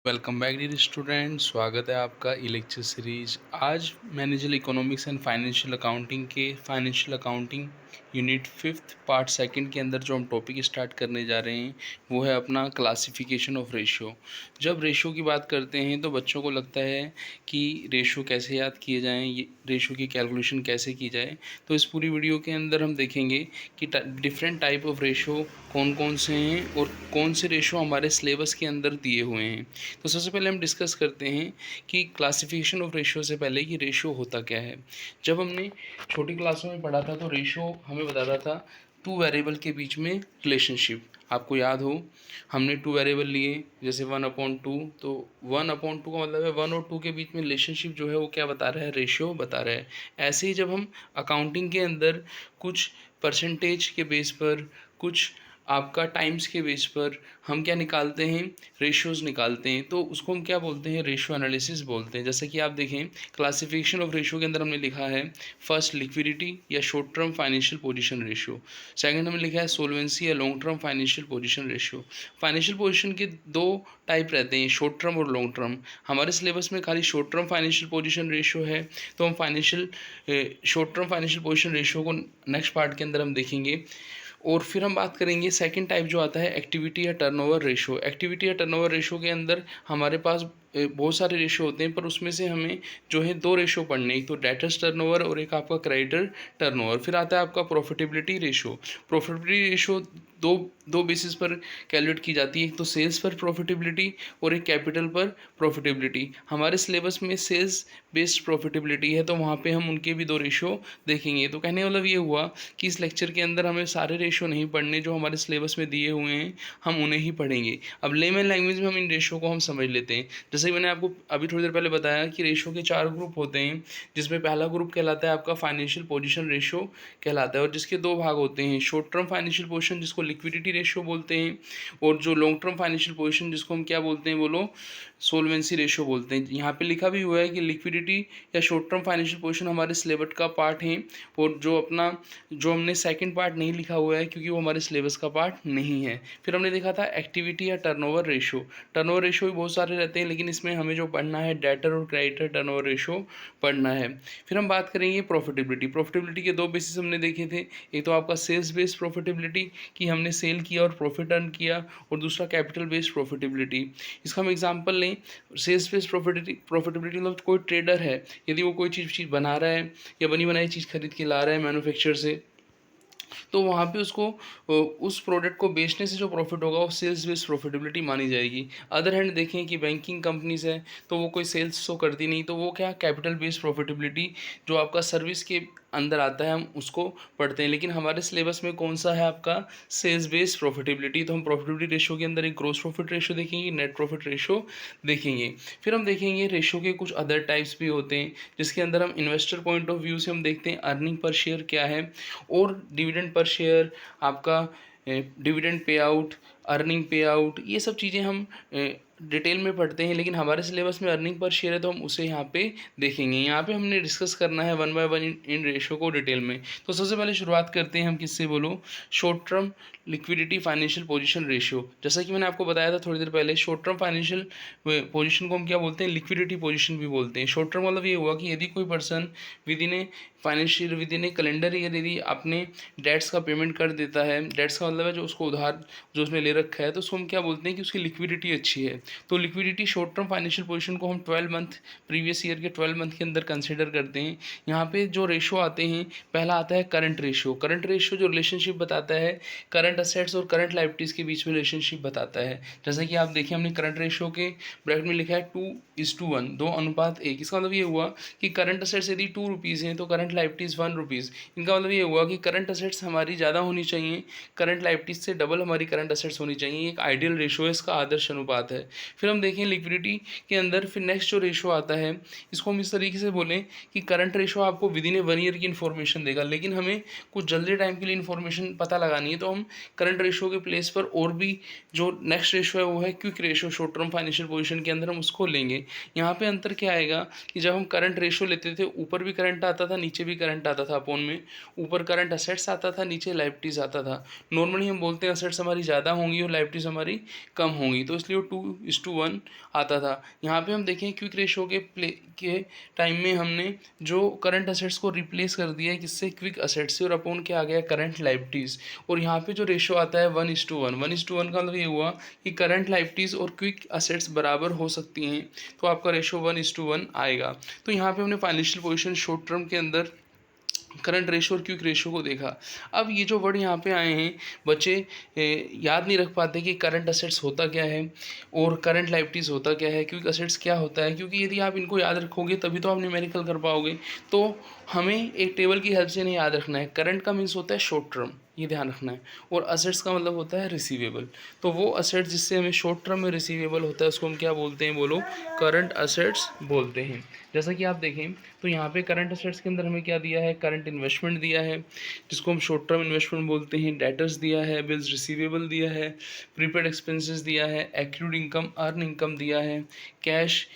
Welcome back dear student. स्वागत है आपका ई लेक्चर सीरीज। आज manager economics and financial accounting के financial accounting unit 5th part 2 के अंदर जो हम टॉपिक स्टार्ट करने जा रहे हैं वो है अपना क्लासिफिकेशन ऑफ रेशियो। जब रेशियो की बात करते हैं तो बच्चों को लगता है कि रेशियो कैसे याद किए जाएं, ये रेशियो की कैलकुलेशन कैसे की जाए। तो इस पूरी वीडियो के अंदर हम देखेंगे कि डिफरेंट टाइप ऑफ रेशियो कौन कौन से हैं और कौन से रेशियो हमारे सिलेबस के अंदर दिए हुए हैं। तो सबसे पहले हम डिस्कस करते हैं कि क्लासिफिकेशन ऑफ रेशियो से पहले कि रेशियो होता क्या है। जब हमने छोटी क्लासों में पढ़ा था तो रेशियो हमें बताता था टू वेरिएबल के बीच में रिलेशनशिप। आपको याद हो हमने टू वेरिएबल लिए जैसे 1/2, तो 1/2 का मतलब है 1 और 2 के बीच में रिलेशनशिप जो है वो क्या बता रहा है, रेशियो बता रहा है। ऐसे ही जब हम अकाउंटिंग के अंदर कुछ परसेंटेज के बेस पर, कुछ आपका टाइम्स के बेस पर हम क्या निकालते हैं, रेशियोज़ निकालते हैं, तो उसको हम क्या बोलते हैं, रेशियो एनालिसिस बोलते हैं। जैसे कि आप देखें क्लासिफिकेशन ऑफ रेशियो के अंदर हमने लिखा है फर्स्ट लिक्विडिटी या short term financial position ratio, second हमने लिखा है सोलवेंसी या long term financial position ratio. Financial position के दो टाइप रहते हैं, शॉर्ट टर्म और लॉन्ग टर्म। हमारे सिलेबस में खाली short term financial position ratio है, तो हम short term financial position ratio को नेक्स्ट पार्ट के अंदर हम देखेंगे। और फिर हम बात करेंगे सेकंड टाइप जो आता है एक्टिविटी या टर्नओवर रेशियो। एक्टिविटी या टर्नओवर रेशियो के अंदर हमारे पास बहुत सारे रेशियो होते हैं, पर उसमें से हमें जो है दो रेशियो पढ़ने, एक तो डेटर्स टर्नओवर और एक आपका क्रेडिटर टर्नओवर। फिर आता है आपका प्रॉफिटेबिलिटी रेशियो। प्रॉफिटेबिलिटी रेशियो दो दो बेसिस पर कैलकुलेट की जाती है, एक तो सेल्स पर प्रॉफिटेबिलिटी और एक कैपिटल पर प्रॉफिटेबिलिटी। हमारे सिलेबस में सेल्स बेस्ड प्रॉफिटेबिलिटी है, तो वहाँ पे हम उनके भी दो रेशियो देखेंगे। तो कहने मतलब ये हुआ कि इस लेक्चर के अंदर हमें सारे रेशियो नहीं पढ़ने, जो हमारे सिलेबस में दिए हुए हैं हम उन्हें ही पढ़ेंगे। अब लेमन लैंग्वेज में हम इन रेशियो को हम समझ लेते हैं। जैसे कि मैंने आपको अभी थोड़ी देर पहले बताया कि रेशियो के 4 ग्रुप होते हैं, जिसमें पहला ग्रुप कहलाता है आपका फाइनेंशियल पोजीशन रेशियो कहलाता है, और जिसके दो भाग होते हैं, शॉर्ट टर्म फाइनेंशियल पोजीशन जिसको लिक्विडिटी रेशियो बोलते हैं, और जो लॉन्ग टर्म फाइनेंशियल पोजीशन जिसको हम क्या बोलते हैं, बोलो सोलवेंसी रेशियो बोलते हैं। यहाँ पे लिखा भी हुआ है कि लिक्विडिटी या शॉर्ट टर्म फाइनेंशियल पोजीशन हमारे सिलेबस का पार्ट है, और जो हमने सेकंड पार्ट नहीं लिखा हुआ है क्योंकि वो हमारे सिलेबस का पार्ट नहीं है। फिर हमने देखा था एक्टिविटी या टर्नओवर रेशियो। टर्नओवर रेशियो भी बहुत सारे रहते हैं, लेकिन इसमें हमें जो पढ़ना है डेटर और क्रेडिटर टर्नओवर रेशियो पढ़ना है। फिर हम बात करेंगे प्रॉफिटेबिलिटी। प्रॉफिटेबिलिटी के दो बेसिस हमने देखे थे, एक तो आपका सेल्स बेस्ड प्रॉफिटेबिलिटी कि हमने सेल किया और प्रॉफिट अर्न किया, और दूसरा कैपिटल बेस्ड प्रॉफिटेबिलिटी। इसका हम एग्जांपल लें, सेल्स बेस्ड प्रॉफिटेबिलिटी मतलब कोई ट्रेडर है, यदि वो कोई चीज़ बना रहा है या बनी बनाई चीज़ खरीद के ला रहा है मैन्युफैक्चर से, तो वहाँ पे उसको उस प्रोडक्ट को बेचने से जो प्रॉफिट होगा वो सेल्स बेस्ड प्रॉफिटेबिलिटी मानी जाएगी। अदर हैंड देखें कि बैंकिंग कंपनीज है तो वो कोई सेल्स शो करती नहीं, तो वो क्या कैपिटल बेस्ड प्रॉफिटेबिलिटी जो आपका सर्विस के अंदर आता है हम उसको पढ़ते हैं। लेकिन हमारे सिलेबस में कौन सा है आपका सेल्स बेस्ड प्रॉफिटेबिलिटी, तो हम प्रॉफिटेबिलिटी रेशियो के अंदर एक ग्रोस प्रॉफिट रेशियो देखेंगे, नेट प्रॉफिट रेशियो देखेंगे। फिर हम देखेंगे रेशियो के कुछ अदर टाइप्स भी होते हैं, जिसके अंदर हम इन्वेस्टर पॉइंट ऑफ व्यू से हम देखते हैं अर्निंग पर शेयर क्या है, और डिविडेंड पर शेयर, आपका डिविडेंड पे आउट, अर्निंग पे आउट, ये सब चीज़ें हम डिटेल में पढ़ते हैं। लेकिन हमारे सिलेबस में अर्निंग पर शेयर है तो हम उसे यहाँ पे देखेंगे। यहाँ पे हमने डिस्कस करना है 1 बाय 1 इन रेशियो को डिटेल में। तो सबसे पहले शुरुआत करते हैं हम किससे, बोलो short term liquidity financial position ratio. जैसा कि मैंने आपको बताया था थोड़ी देर पहले, शॉर्ट टर्म फाइनेंशियल पोजीशन को हम क्या बोलते हैं, लिक्विडिटी पोजीशन भी बोलते हैं। शॉर्ट टर्म मतलब ये हुआ कि यदि कोई person with in A calendar year यदि अपने डेट्स का पेमेंट कर देता है, डेट्स का मतलब है जो उसको उधार जो उसने ले रखा है, तो उसको हम क्या बोलते हैं कि उसकी लिक्विडिटी अच्छी है। तो liquidity short term financial position को हम 12 मंथ प्रीवियस ईयर के 12 मंथ के अंदर कंसिडर करते हैं। यहाँ पे जो रेशो आते हैं, पहला आता है करंट रेशियो। करंट रेशियो जो रिलेशनशिप बताता है करंट असेट्स और करंट लाइबिलिटीज़ के बीच में रिलेशनशिप बताता है। जैसा कि आप देखिए हमने करंट रेशियो के ब्रैकेट में लिखा है 2:1, 2:1। इसका मतलब ये हुआ कि करंट असेट्स यदि 2 रुपीज़ हैं तो करंट लाइबिलिटीज़ 1 रुपीज़। इनका मतलब ये हुआ कि करंट असेट्स हमारी ज़्यादा होनी चाहिए, करंट लाइबिलिटीज़ से डबल हमारी करंट असेट्स होनी चाहिए। एक आइडियल रेशियो है, इसका आदर्श अनुपात है। फिर हम देखें लिक्विडिटी के अंदर, फिर नेक्स्ट जो रेशियो आता है इसको हम इस तरीके से बोलें कि करंट रेशियो आपको विद इन ए 1 ईयर की इन्फॉर्मेशन देगा, लेकिन हमें कुछ जल्दी टाइम के लिए इन्फॉर्मेशन पता लगानी है, तो हम करंट रेशियो के प्लेस पर और भी जो नेक्स्ट रेशियो है वो है quick ratio. Short term financial position के अंदर हम उसको लेंगे। यहाँ पे अंतर क्या आएगा कि जब हम करंट रेशियो लेते थे ऊपर भी करंट आता था नीचे भी करंट आता था अपोन में, ऊपर करंट असेट्स आता था नीचे लाइबिलिटीज़ आता था। नॉर्मली हम बोलते हैं असेट्स हमारी ज़्यादा होंगी और लाइबिलिटीज़ हमारी कम होंगी, तो इसलिए वो 2:1 आता था। यहाँ पे हम देखें क्विक रेशो के टाइम में हमने जो करंट असेट्स को रिप्लेस कर दिया है किससे, क्विक असेट्स से, और अपॉन क्या आ गया, करंट लाइबिलिटीज़। और यहाँ पे जो रेशो आता है 1:1, 1:1 का मतलब ये हुआ कि करंट लाइबिलिटीज़ और क्विक असेट्स बराबर हो सकती हैं, तो आपका रेशो 1:1 आएगा। तो यहाँ पे हमने फाइनेंशियल पोजीशन शॉर्ट टर्म के अंदर करंट रेशो और क्विक रेशो को देखा। अब ये जो वर्ड यहाँ पे आए हैं, बच्चे याद नहीं रख पाते कि करंट असेट्स होता क्या है और करंट लाइबिलिटीज़ होता क्या है, क्विक असेट्स क्या होता है, क्योंकि यदि आप इनको याद रखोगे तभी तो आप न्यूमेरिकल कर पाओगे। तो हमें एक टेबल की हेल्प से नहीं याद रखना है। करंट का मीन्स होता है शॉर्ट टर्म, ये ध्यान रखना है, और असेट्स का मतलब होता है रिसीवेबल। तो वो असेट्स जिससे हमें शॉर्ट टर्म में रिसीवेबल होता है उसको हम क्या बोलते हैं, बोलो, करंट असेट्स बोलते हैं। जैसा कि आप देखें तो यहाँ पे करंट असेट्स के अंदर हमें क्या दिया है, करंट इन्वेस्टमेंट दिया है जिसको हम शॉर्ट टर्म इन्वेस्टमेंट बोलते हैं, डेटर्स दिया है, बिल्स रिसीवेबल दिया है, प्रीपेड एक्सपेंसेस दिया है, एक्रूड इनकम, अर्न इनकम दिया है, कैश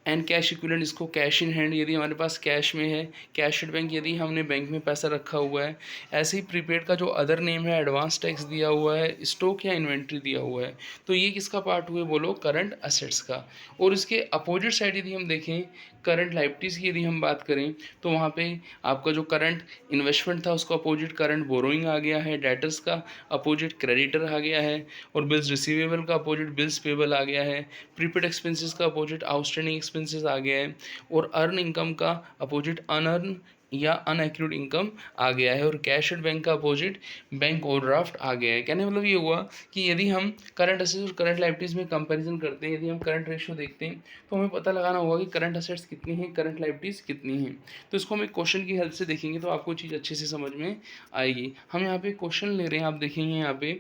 एंड कैश इक्विवेलेंट, इसको कैश इन हैंड यदि हमारे पास कैश में है, कैश एट बैंक यदि हमने बैंक में पैसा रखा हुआ है। ऐसे ही प्रीपेड का जो अदर नेम है, एडवांस टैक्स दिया हुआ है, स्टॉक या इन्वेंट्री दिया हुआ है। तो ये किसका पार्ट हुए, बोलो, करंट असेट्स का। और इसके अपोजिट साइड यदि हम देखें, करंट लाइबिलिटीज़ की यदि हम बात करें तो वहाँ पे आपका जो करंट इन्वेस्टमेंट था उसका अपोजिट करंट बोरोइंग आ गया है, डेटर्स का अपोजिट क्रेडिटर आ गया है, और बिल्स रिसीवेबल का अपोजिट बिल्स पेबल आ गया है, प्रीपेड एक्सपेंसेस का अपोजिट आउटस्टैंडिंग एक्सपेंसेस आ गया है, और अर्न इनकम का अपोजिट अनअर्न या अनएक्यूर्ड इनकम आ गया है, और कैश एट बैंक का अपोजिट बैंक ओवरड्राफ्ट आ गया है। कहने मतलब ये हुआ कि यदि हम करंट असेट्स और करंट लाइबिलिटीज़ में कंपैरिजन करते हैं, यदि हम करंट रेशियो देखते हैं तो हमें पता लगाना होगा कि करंट असेट्स कितनी हैं, करंट लाइबिलिटीज़ कितनी हैं। तो इसको हम एक क्वेश्चन की हेल्प से देखेंगे तो आपको चीज़ अच्छे से समझ में आएगी। हम यहाँ पे क्वेश्चन ले रहे हैं, आप देखेंगे यहाँ पे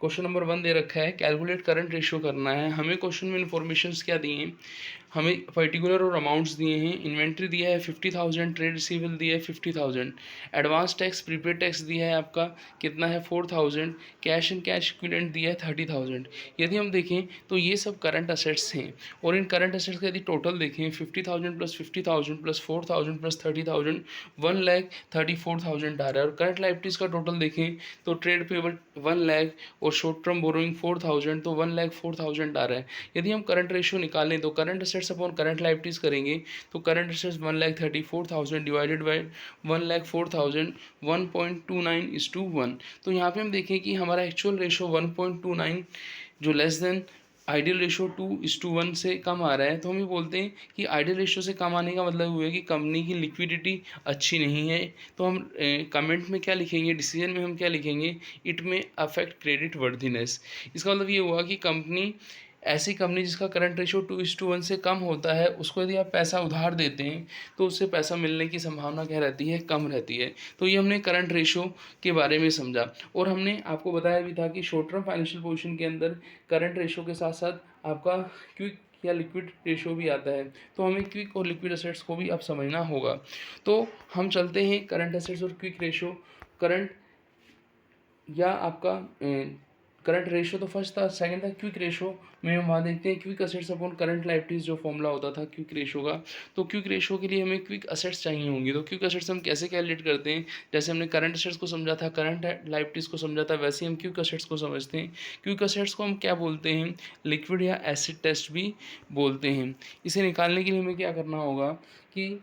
क्वेश्चन नंबर 1 दे रखा है, कैलकुलेट करंट रेशियो करना है। हमें क्वेश्चन में इन्फॉर्मेशंस क्या दिए हैं, हमें पर्टिकुलर और अमाउंट्स दिए हैं। इन्वेंट्री दिया है 50,000, ट्रेड रिसीवेबल दिया है 50,000, एडवांस टैक्स प्रीपेड टैक्स दिया है आपका कितना है 4,000, कैश एंड कैश इक्विवेलेंट दिया है 30,000। यदि हम देखें तो ये सब करंट असेट्स हैं, और इन करंट असेट्स का यदि टोटल देखें 50,000 प्लस 50,000 प्लस 4,000 प्लस 30,000 1,34,000 आ रहा है। और करंट लाइबिलिटीज़ का टोटल देखें तो ट्रेड पेबल 1 लाख और शॉर्ट टर्म बोरोइंग 4,000, तो 1,04,000 आ रहा है। यदि हम करंट रेशियो निकालें तो current assets upon current liabilities करेंगे तो करंट असेट्स 1,34,000 डिवाइडेड बाई 1,04,000 1.29:1। तो यहाँ पे हम देखें कि हमारा एक्चुअल रेशो 1.29 जो लेस देन आइडियल रेशो 2:1 से कम आ रहा है। तो हम ये बोलते हैं कि आइडियल रेशो से कम आने का मतलब हुआ है कि कंपनी की लिक्विडिटी अच्छी नहीं है। तो हम कमेंट में क्या लिखेंगे, डिसीजन में हम क्या लिखेंगे, इट में अफेक्ट क्रेडिट वर्दीनेस। इसका मतलब ये हुआ कि कंपनी, ऐसी कंपनी जिसका करंट रेशो 2:1 से कम होता है, उसको यदि आप पैसा उधार देते हैं तो उससे पैसा मिलने की संभावना क्या रहती है, कम रहती है। तो ये हमने करंट रेशो के बारे में समझा, और हमने आपको बताया भी था कि शॉर्ट टर्म फाइनेंशियल पोजीशन के अंदर करंट रेशो के साथ साथ आपका क्विक या लिक्विड रेशो भी आता है। तो हमें क्विक और लिक्विड असेट्स को भी अब समझना होगा। तो हम चलते हैं करंट असेट्स और क्विक रेशो, करंट या आपका करंट रेशो तो फर्स्ट था, सेकंड था क्विक रेशो में हम वहाँ देखते हैं quick assets upon current liabilities जो फॉर्मूला होता था क्विक रेशो का। तो क्विक रेशो के लिए हमें क्विक असेट्स चाहिए होंगी। तो क्विक असेट्स हम कैसे कैलकुलेट करते हैं, जैसे हमने करंट असेट्स को समझा था, करंट लाइबिलिटीज़ को समझा था, वैसे हम क्विक असेट्स को समझते हैं। क्विक असेट्स को हम क्या बोलते हैं, लिक्विड या एसिड टेस्ट भी बोलते हैं। इसे निकालने के लिए हमें क्या करना होगा कि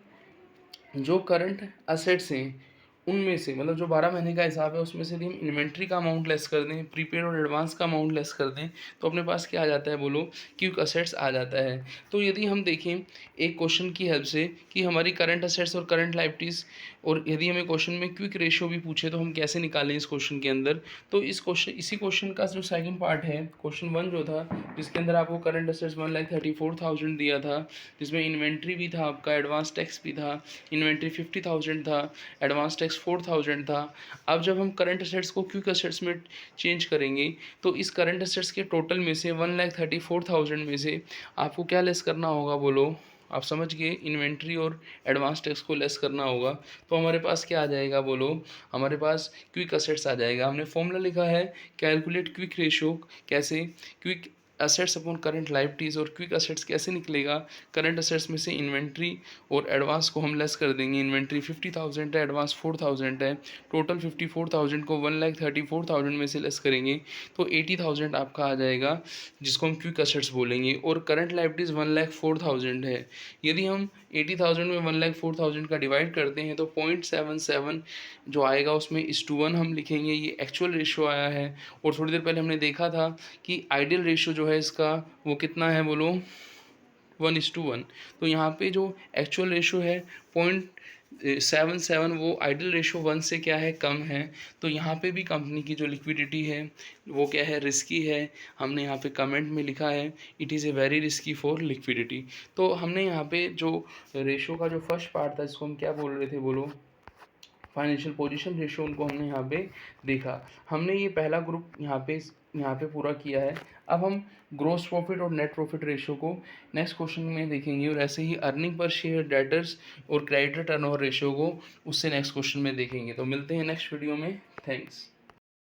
जो करंट असेट्स हैं उनमें से, मतलब जो 12 महीने का हिसाब है उसमें से यदि हम इन्वेंट्री का अमाउंट लेस कर दें, प्रीपेड और एडवांस का अमाउंट लेस कर दें, तो अपने पास क्या आ जाता है, बोलो, क्विक असेट्स आ जाता है। तो यदि हम देखें एक क्वेश्चन की हेल्प से कि हमारी करंट असेट्स और करंट लाइबिलिटीज़, और यदि हमें क्वेश्चन में क्विक रेशियो भी पूछे तो हम कैसे निकालें इस क्वेश्चन के अंदर। तो इसी क्वेश्चन का जो सेकंड पार्ट है, क्वेश्चन 1 जो था जिसके अंदर आपको करंट असेट्स 1,34,000 दिया था, जिसमें इन्वेंट्री भी था आपका, एडवांस टैक्स भी था, इन्वेंट्री 50,000 था, एडवांस टैक्स 4,000 था। अब जब हम करंट असेट्स को क्विक असेट्स में चेंज करेंगे तो इस करंट असेट्स के टोटल में से 1,34,000 में से आपको क्या लेस करना होगा, बोलो, आप समझ गए, इन्वेंट्री और एडवांस टैक्स को लेस करना होगा। तो हमारे पास क्या आ जाएगा, बोलो, हमारे पास क्विक असेट्स आ जाएगा। हमने फॉर्मूला लिखा है कैलकुलेट क्विक रेशो, कैसे, quick assets upon current liabilities और क्विक असेट्स कैसे निकलेगा। करंट असेट्स में से इन्वेंट्री और एडवांस को हम लेस कर देंगे। इन्वेंट्री 50,000 है, एडवांस 4,000 है, टोटल 54,000 को 1,34,000 में से लेस करेंगे तो 80,000 आपका आ जाएगा, जिसको हम क्विक असेट्स बोलेंगे। और करंट लायबिलिटीज़ 1,04,000 है। यदि हम 80,000 में 1,04,000 का डिवाइड करते हैं तो 0.77 जो आएगा उसमें 1:1 हम लिखेंगे। ये एक्चुअल रेशियो आया है। और थोड़ी देर पहले हमने देखा था कि आइडियल रेशियो जो है इसका वो कितना है, बोलो 1:1। तो यहाँ पे जो एक्चुअल रेशियो है 0.77, वो आइडियल रेशियो 1 से क्या है, कम है। तो यहाँ पे भी कंपनी की जो लिक्विडिटी है वो क्या है, रिस्की है। हमने यहाँ पे कमेंट में लिखा है it is a very risky for liquidity. तो हमने यहाँ पे जो रेशियो का जो फर्स्ट पार्ट था इसको हम क्या बोल रहे थे, बोलो फाइनेंशियल पोजीशन रेशियो, उनको हमने यहाँ पे देखा। हमने ये पहला ग्रुप यहाँ पे पूरा किया है। अब हम ग्रोस प्रॉफिट और नेट प्रॉफिट रेशियो को नेक्स्ट क्वेश्चन में देखेंगे, और ऐसे ही अर्निंग पर शेयर, डेटर्स और क्रेडिटर टर्नओवर रेशियो को उससे नेक्स्ट क्वेश्चन में देखेंगे। तो मिलते हैं नेक्स्ट वीडियो में। थैंक्स।